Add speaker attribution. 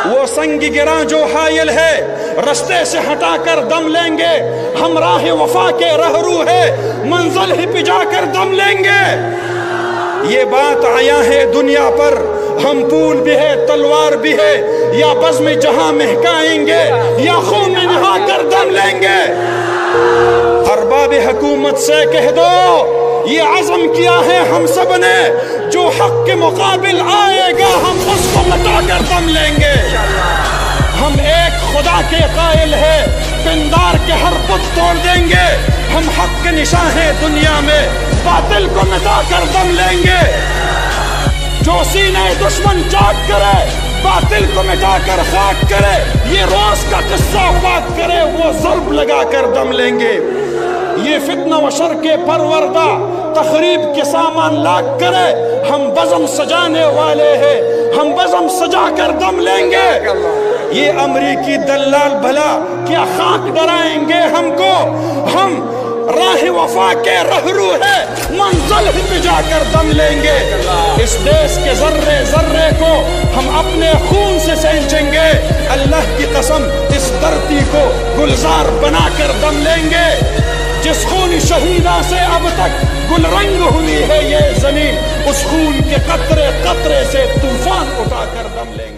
Speaker 1: وہ سنگ گراں جو حائل ہے رستے سے ہٹا کر دم لیں گے. ہم راہ وفا کے رہرو ہے منزل ہی پہ جا کر دم لیں گے. یہ بات آیا ہے دنیا پر ہم پھول بھی ہے تلوار بھی ہے یا بزم جہاں مہکائیں گے یا خون میں نہا کر دم لیں گے. ارباب حکومت سے کہہ دو یہ عزم کیا ہے ہم سب نے جو حق کے مقابل آئے گا ہم اس کو مٹا کر دم لیں گے. ہم ایک خدا کے قائل ہیں پندار کے ہر بت توڑ دیں گے. ہم حق کے نشاں ہیں دنیا میں باطل کو مٹا کر دم لیں گے. جو سینے دشمن چاک کرے باطل کو مٹا کر خاک کرے یہ روز کا قصہ بات کرے وہ ضرب لگا کر دم لیں گے. یہ فتنہ و شر کے پروردہ تخریب کے سامان لاک کرے ہم بزم سجانے والے ہیں ہم بزم سجا کر دم لیں گے. یہ امریکی دلال بھلا کیا خاک ڈرائیں گے ہم کو. ہم راہ وفا کے رہرو ہے منزل ہی پہ جا کر دم لیں گے. اس دیش کے ذرے ذرے کو ہم اپنے خون سے سینچیں گے. اللہ کی قسم اس دھرتی کو گلزار بنا کر دم لیں گے. جس خون شہیدہ سے اب تک گل رنگ ہوئی ہے یہ زمین اس خون کے قطرے قطرے سے طوفان اٹھا کر دم لیں گے.